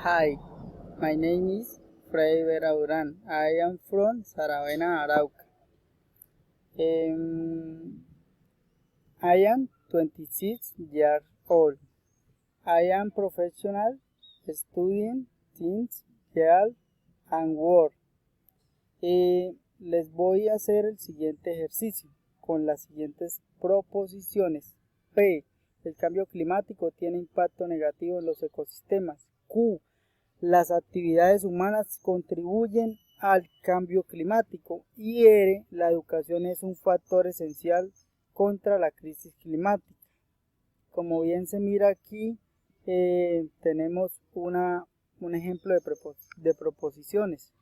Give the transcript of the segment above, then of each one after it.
Hi, my name is Freddy Vera Duran. I am from Saravena, Arauca. I am 26 years old. I am professional studying things, health and work. Les voy a hacer el siguiente ejercicio con las siguientes proposiciones. P. El cambio climático tiene impacto negativo en los ecosistemas. Q. Las actividades humanas contribuyen al cambio climático. Y R. La educación es un factor esencial contra la crisis climática. Como bien se mira aquí, tenemos un ejemplo de proposiciones,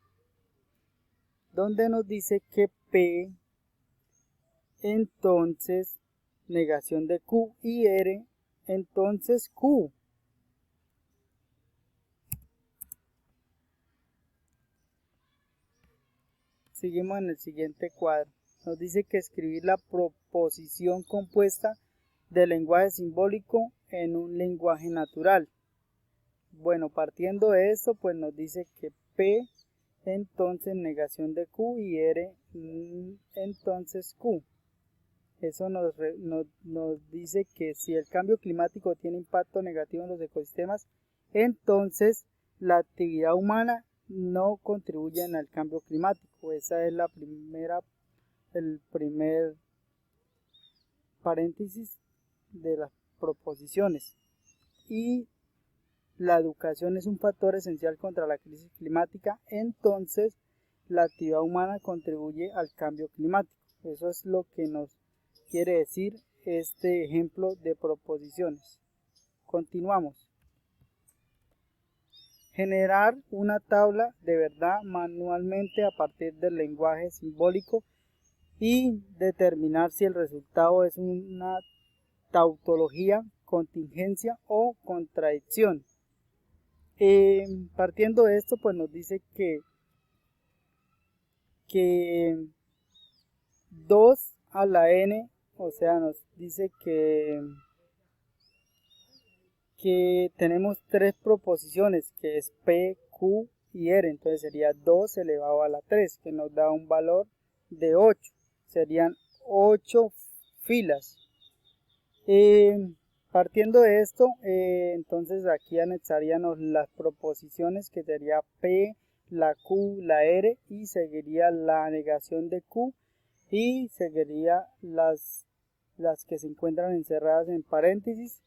donde nos dice que P, entonces negación de Q, y R, entonces Q. Seguimos en el siguiente cuadro. Nos dice que escribir la proposición compuesta de lenguaje simbólico en un lenguaje natural. Bueno, partiendo de esto, pues nos dice que P, entonces negación de Q, y R, entonces Q. Eso nos dice que si el cambio climático tiene impacto negativo en los ecosistemas, entonces la actividad humana no contribuye al cambio climático. Esa es el primer paréntesis de las proposiciones. Y la educación es un factor esencial contra la crisis climática, entonces la actividad humana contribuye al cambio climático. Eso es lo que nos quiere decir este ejemplo de proposiciones. Continuamos. Generar una tabla de verdad manualmente a partir del lenguaje simbólico y determinar si el resultado es una tautología, contingencia o contradicción. Partiendo de esto, pues nos dice que 2 a la n, o sea, nos dice que tenemos tres proposiciones, que es P, Q y R. Entonces sería 2 elevado a la 3, que nos da un valor de 8. Serían 8 filas. Partiendo de esto, entonces aquí anexaríamos las proposiciones, que sería P, la Q, la R, y seguiría la negación de Q, y seguiría las que se encuentran encerradas en paréntesis,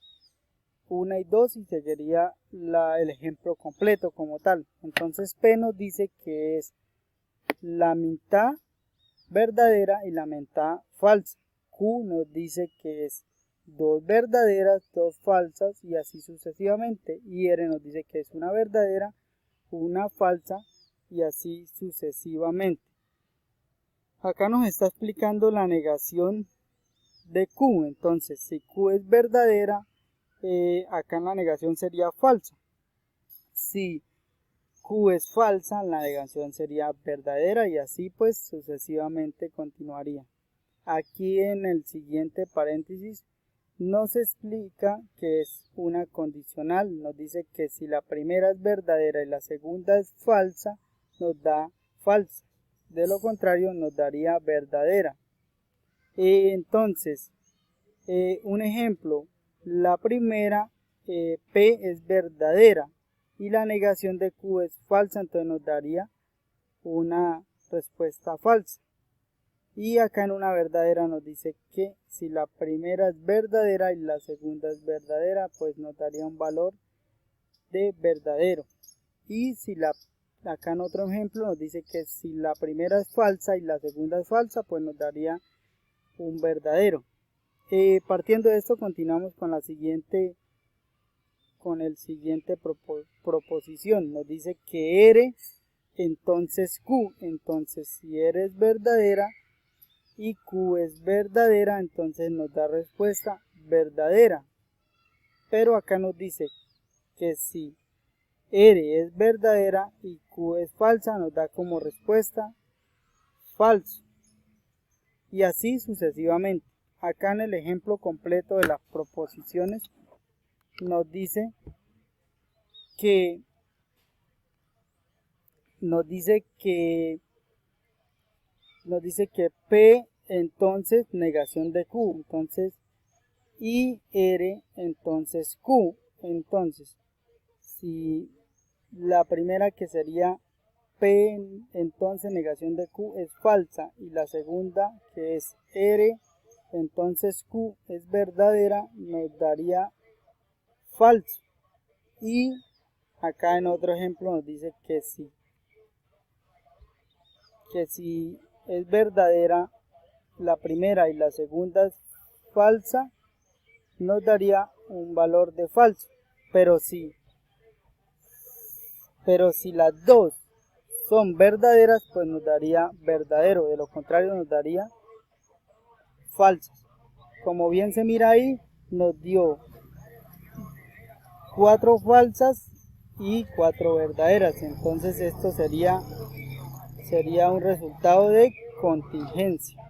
1 y 2, y seguiría el ejemplo completo como tal. Entonces P nos dice que es la mitad verdadera y la mitad falsa. Q nos dice que es 2 verdaderas, 2 falsas, y así sucesivamente. Y R nos dice que es una verdadera, una falsa, y así sucesivamente. Acá nos está explicando la negación de Q. Entonces, si Q es verdadera, acá en la negación sería falsa. Si Q es falsa, la negación sería verdadera, y así pues sucesivamente continuaría. Aquí en el siguiente paréntesis nos explica que es una condicional. Nos dice que si la primera es verdadera y la segunda es falsa, nos da falsa. De lo contrario, nos daría verdadera. Entonces, un ejemplo, la primera P es verdadera y la negación de Q es falsa, entonces nos daría una respuesta falsa. Y acá en una verdadera nos dice que si la primera es verdadera y la segunda es verdadera, pues nos daría un valor de verdadero. Y si acá en otro ejemplo nos dice que si la primera es falsa y la segunda es falsa, pues nos daría un verdadero. Partiendo de esto, continuamos con el siguiente proposición. Nos dice que R, entonces Q. Entonces si R es verdadera y Q es verdadera, entonces nos da respuesta verdadera. Pero acá nos dice que si R es verdadera y Q es falsa, nos da como respuesta falso. Y así sucesivamente. Acá en el ejemplo completo de las proposiciones nos dice que nos dice que P, entonces negación de Q, entonces y R, entonces Q. Entonces, si la primera, que sería P, entonces negación de Q, es falsa, y la segunda, que es R, entonces Q, es verdadera, nos daría falso. Y acá en otro ejemplo nos dice que si es verdadera la primera y la segunda es falsa, nos daría un valor de falso. Pero si las dos son verdaderas, pues nos daría verdadero, de lo contrario nos daría falsas. Como bien se mira ahí, nos dio 4 falsas y 4 verdaderas, entonces esto sería un resultado de contingencia.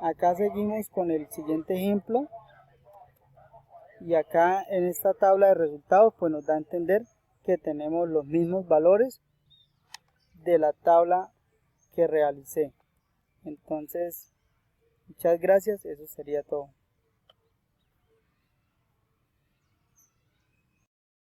Acá seguimos con el siguiente ejemplo, y acá en esta tabla de resultados pues nos da a entender que tenemos los mismos valores de la tabla que realicé. Entonces, muchas gracias, eso sería todo.